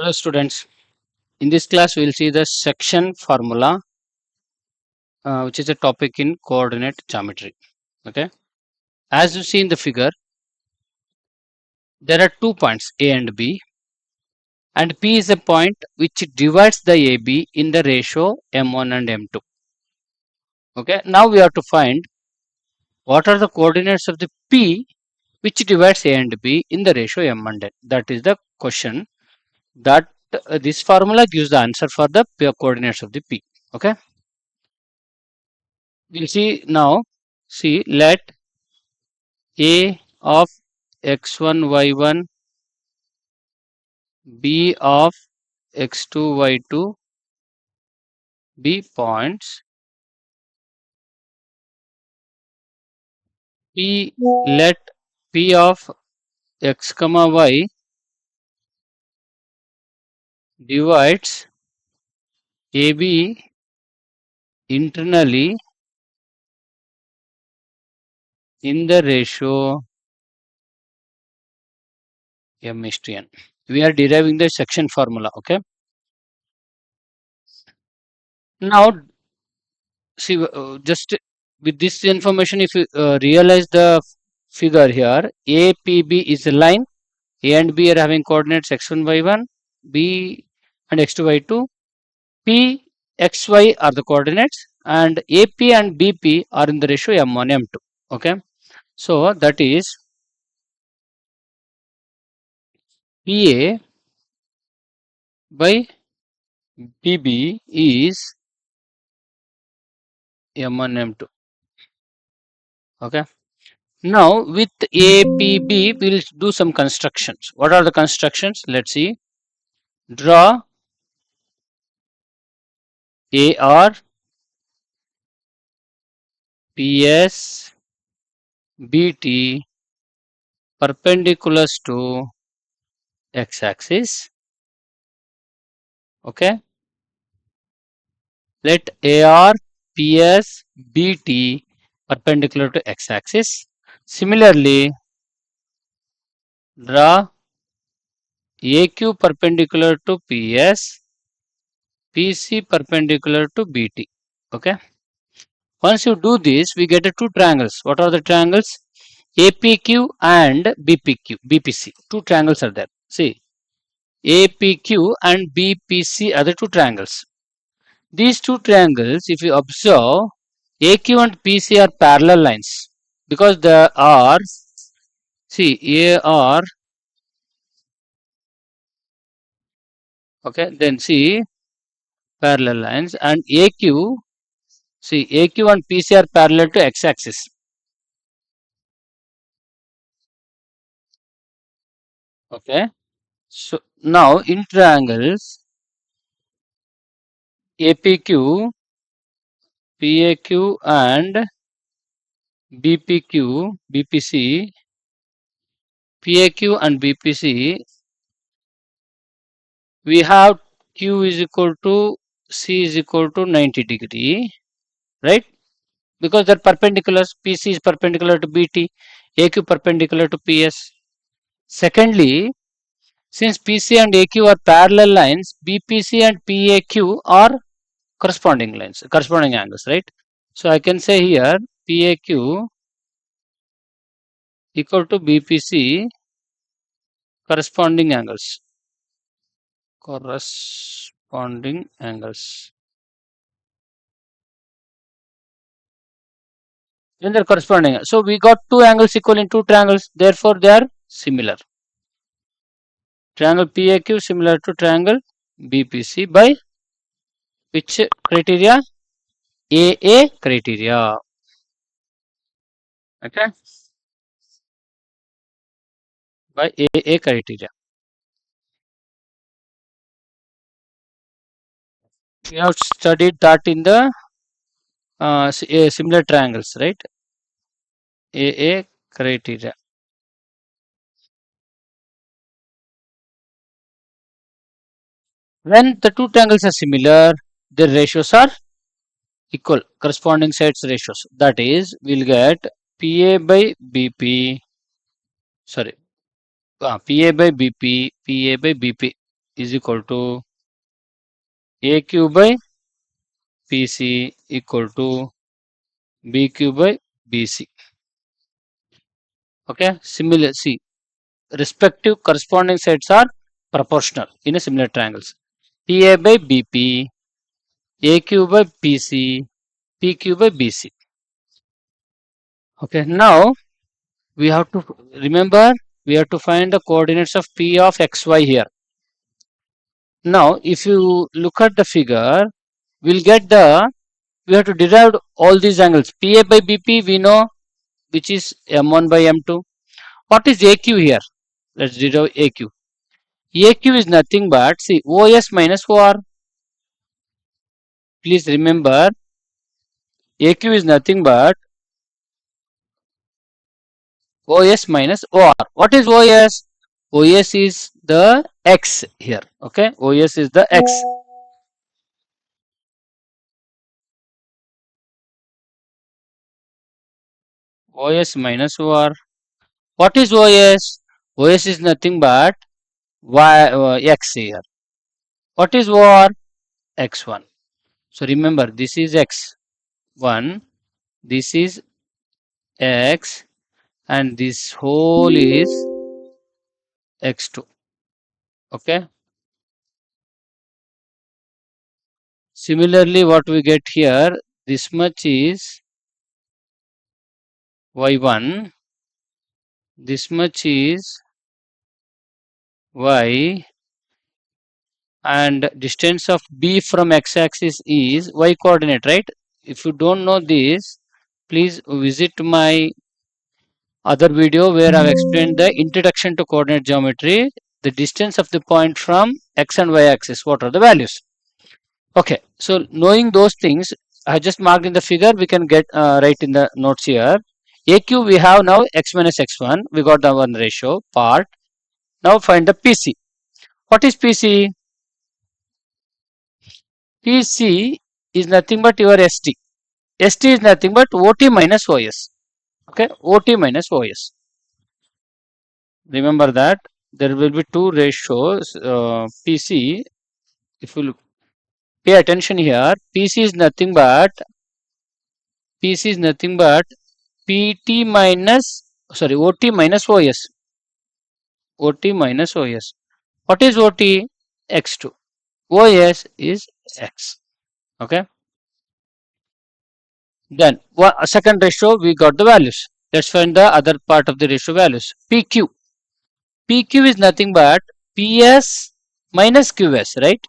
Hello students, in this class we will see the section formula which is a topic in coordinate geometry. Okay, as you see in the figure, there are 2 points A and B, and P is a point which divides the AB in the ratio M1 and M2. Okay, now we have to find what are the coordinates of the P which divides A and B in the ratio M and N. That is the question that this formula gives the answer for the coordinates of the P. Okay, we'll see now. See, let A of x1 y1 B of x2 y2 be points. P let P of x comma y divides AB internally in the ratio M is to N. We are deriving the section formula. Okay. Now see, just with this information, if you realize the figure here, APB is a line. A and B are having coordinates x1 y1, B and x2 y2. P, xy are the coordinates, and AP and BP are in the ratio m1 m2. Okay, so that is PA by PB is m1 m2. Okay, now with APB we'll do some constructions. What are the constructions? Let's see. Draw AR PS BT perpendiculars to x-axis. Okay, let AR PS BT perpendicular to x-axis. Similarly, draw AQ perpendicular to PS, PC perpendicular to BT. Okay. Once you do this, we get two triangles. What are the triangles? APQ and BPQ, BPC. Two triangles are there. See, APQ and BPC are the two triangles. These two triangles, if you observe, AQ and PC are parallel lines because they are, see, AR, okay, then see, parallel lines, and AQ, see, AQ and PC are parallel to x-axis. Okay, so now in triangles APQ, PAQ and BPQ, BPC, PAQ and BPC, we have Q is equal to C is equal to 90 degree, right? Because they're perpendiculars. PC is perpendicular to BT, AQ perpendicular to PS. Secondly, since PC and AQ are parallel lines, BPC and PAQ are corresponding lines, corresponding angles, right? So I can say here PAQ equal to BPC corresponding angles. Corresponding angles. Then they're corresponding. So we got two angles equal in two triangles. Therefore, they are similar. Triangle PAQ similar to triangle BPC by which criteria? AA criteria. Okay. By AA criteria. We have studied that in the similar triangles, right? AA criteria. When the two triangles are similar, their ratios are equal, corresponding sides ratios. That is, we'll get PA by BP, sorry, PA by BP, PA by BP. is equal to AQ by PC equal to BQ by BC. Okay, similar. See, respective corresponding sides are proportional in a similar triangles. PA by BP, AQ by PC, PQ by BC. Okay, now we have to remember we have to find the coordinates of P of XY here. Now, if you look at the figure, we'll get we have to derive all these angles. PA by BP we know which is M1 by M2. What is AQ here? Let's derive AQ. AQ is nothing but, see, OS minus OR. Please remember, AQ is nothing but OS minus OR. What is OS? OS is the X here. Okay, OS is the X. OS minus OR. What is OS? OS is nothing but X here. What is OR? X1. So remember, this is X1, this is X, and this whole is X2. Okay. Similarly, what we get here, this much is Y1, this much is Y, and distance of B from x-axis is Y coordinate, right? If you don't know this, please visit my other video where I've explained the introduction to coordinate geometry, the distance of the point from x and y axis, what are the values. Okay, so knowing those things, I just marked in the figure, we can get right in the notes here. AQ we have now x minus x1, we got the one ratio part. Now find the PC. What is PC? PC is nothing but your ST. ST is nothing but OT minus OS. Okay, OT minus OS. Remember that there will be two ratios. PC, if you pay attention here, PC is nothing but PT minus, sorry, OT minus OS. OT minus OS. What is OT? X2. OS is X. Okay. Then second ratio we got the values. Let's find the other part of the ratio values. PQ. PQ is nothing but PS minus QS, right?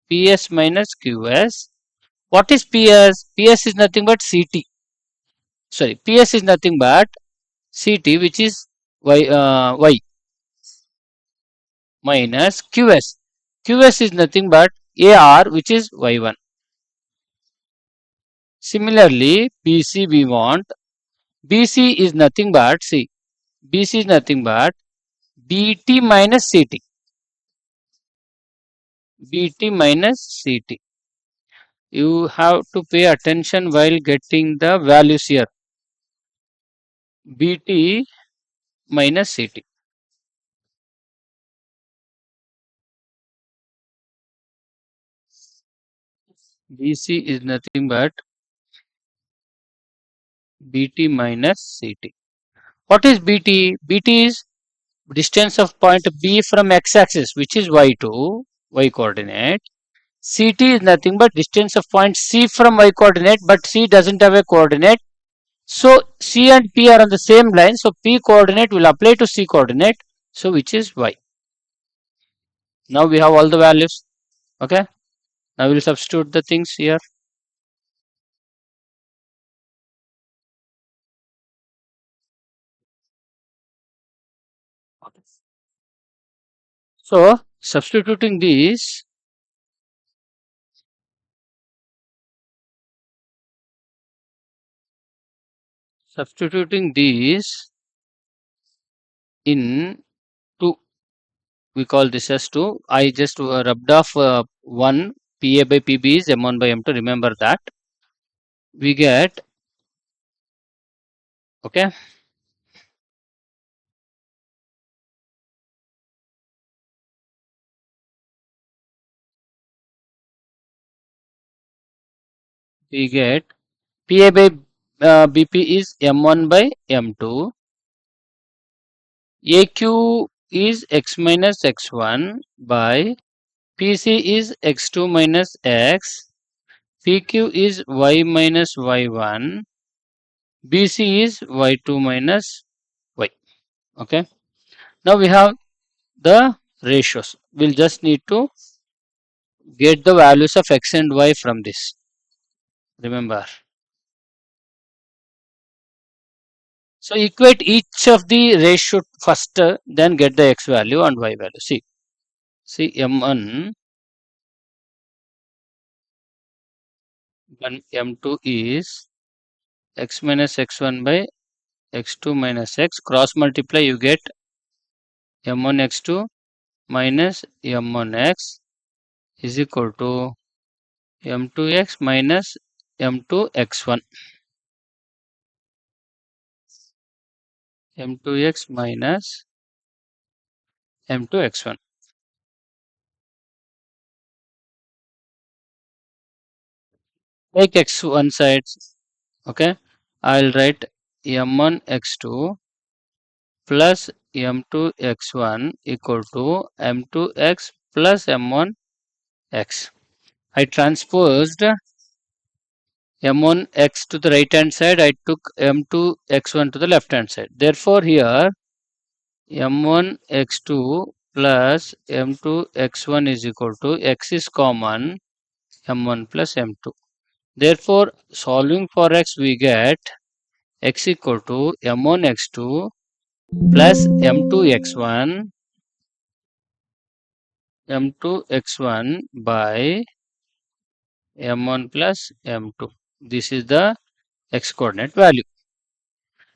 PS minus QS. What is PS? PS is nothing but CT. Sorry, PS is nothing but CT, which is Y minus QS. QS is nothing but AR, which is Y1. Similarly, BC we want. BC is nothing but, see, BC is nothing but BT minus CT. BT minus CT. You have to pay attention while getting the values here. BT minus CT. BC is nothing but BT minus CT. What is BT? BT is distance of point B from x-axis, which is y2, y coordinate. CT is nothing but distance of point C from y coordinate, but C doesn't have a coordinate. So C and P are on the same line. So P coordinate will apply to C coordinate. So which is y. Now we have all the values. Okay. Now we'll substitute the things here. So substituting these, in 2, we call this as 2. I just rubbed off 1, PA by PB is M1 by M2. Remember that. We get, okay. we get PA by BP is M1 by M2. AQ is X minus X1 by PC is X2 minus X. PQ is Y minus Y1. BC is Y2 minus Y. Okay. Now we have the ratios. We'll just need to get the values of X and Y from this. Remember. So equate each of the ratio first, then get the X value and Y value. See M1 and M2 is X minus X1 by X2 minus X. Cross multiply, you get M1 X2 minus M1 X is equal to M2 X minus M2 X1. M2 X minus M2 X1. Take X one side. Okay. I'll write M1 X2 plus M2 X1 equal to M2 X plus M1 X. I transposed M1 X to the right hand side. I took M2 X1 to the left hand side. Therefore, here M1 X2 plus M2 X1 is equal to X is common M1 plus M2. Therefore, solving for X, we get X equal to M1 X2 plus M2 X1 M2 X1 by M1 plus M2. This is the X coordinate value.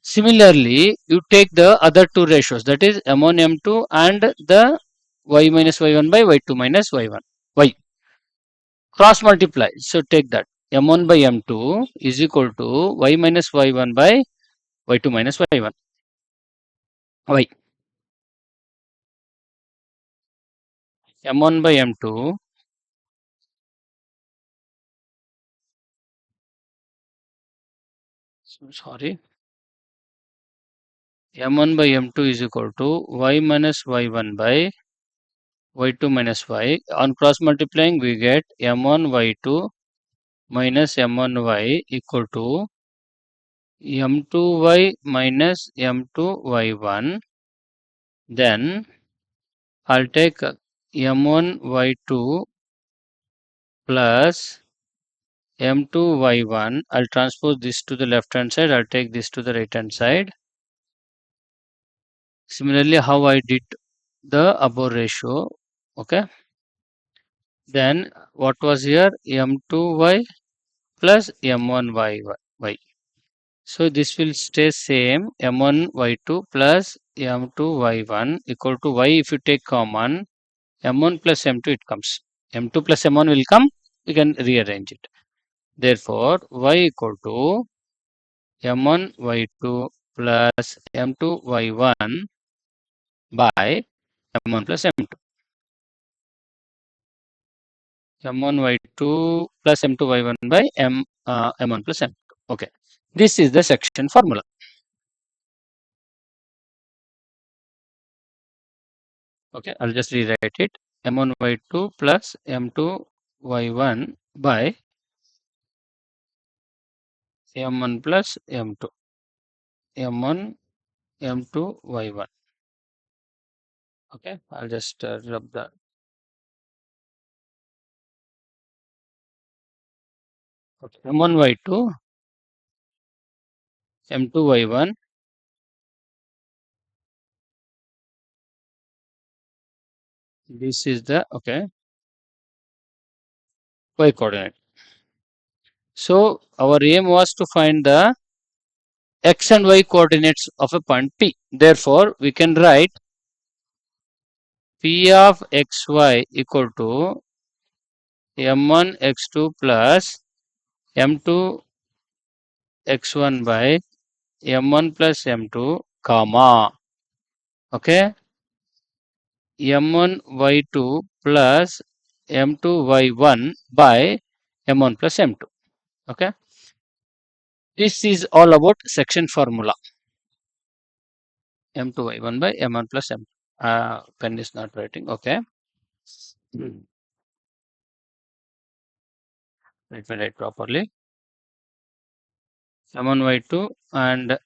Similarly, you take the other two ratios, that is M1 M2 and the Y minus Y1 by Y2 minus Y1 Y. Cross multiply. So take that M1 by M2 is equal to Y minus Y1 by Y2 minus Y1 Y. M1 by M2 sorry M1 by M2 is equal to Y minus Y1 by Y2 minus Y. On cross multiplying, we get M1 Y2 minus M1 Y equal to M2 Y minus M2 Y1. Then I'll take M1 Y2 plus M2 Y1. I'll transpose this to the left hand side. I'll take this to the right hand side. Similarly, how I did the above ratio. Okay. Then what was here? M2Y plus M1Y. So this will stay same. M1Y2 plus M2Y1 equal to Y. If you take common, M1 plus M2 it comes. M2 plus M1 will come. We can rearrange it. Therefore, Y equal to M1Y2 plus M2Y1 by M1 plus M2. M1Y2 plus M2Y1 by M1 plus M2. Okay. This is the section formula. Okay. I'll just rewrite it. M1Y2 plus M2Y1 by M1 plus M2. M1, M2, Y1. Okay. I'll just rub the okay. M1, Y2, M2, Y1. This is the okay Y coordinate. So our aim was to find the X and Y coordinates of a point P. Therefore, we can write P of XY equal to M1 X2 plus M2 X1 by M1 plus M2 comma okay M1 Y2 plus M2 Y1 by M1 plus M2 Okay. This is all about section formula. M2y1 by M1 plus M. Pen is not writing. Okay. Let me write properly. M1y2 and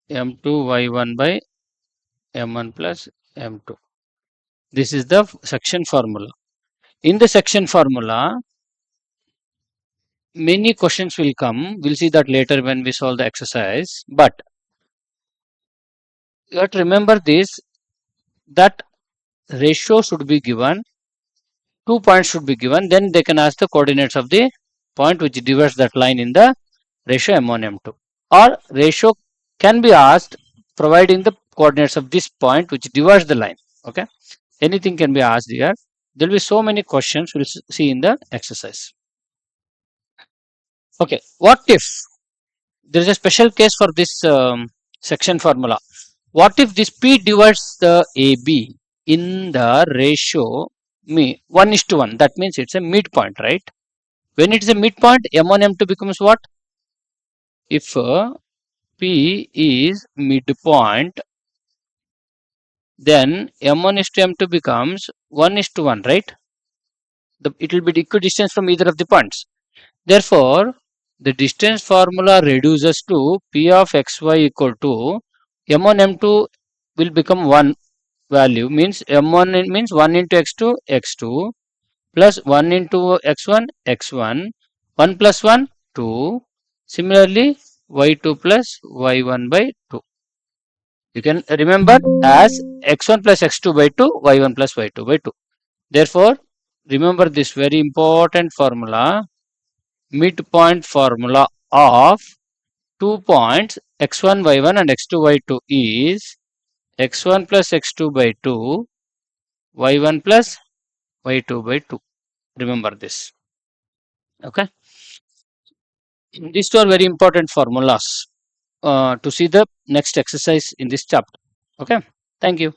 M2y1 by M1 plus M2. This is the section formula. In the section formula, many questions will come. We'll see that later when we solve the exercise. But you have to remember this, that ratio should be given, 2 points should be given, then they can ask the coordinates of the point which divides that line in the ratio M1, M2. Or ratio can be asked providing the coordinates of this point which divides the line. Okay. Anything can be asked here. There will be so many questions we'll see in the exercise. Okay. What if there is a special case for this section formula? What if this P divides the AB in the ratio 1:1? That means it's a midpoint, right? When it is a midpoint, M1, M2 becomes what? If P is midpoint, then M1 is to M2 becomes 1:1, right? It will be equidistance from either of the points. Therefore, the distance formula reduces to P of xy equal to M1, M2 will become 1 value, means M1 means 1 into x2, x2 plus 1 into x1, x1, 1 plus 1, 2. Similarly, y2 plus y1 by 2. You can remember as x1 plus x2 by 2, y1 plus y2 by 2. Therefore, remember this very important formula, midpoint formula of 2 points x1, y1 and x2, y2 is x1 plus x2 by 2, y1 plus y2 by 2. Remember this. Okay. These two are very important formulas to see the next exercise in this chapter. Okay. Thank you.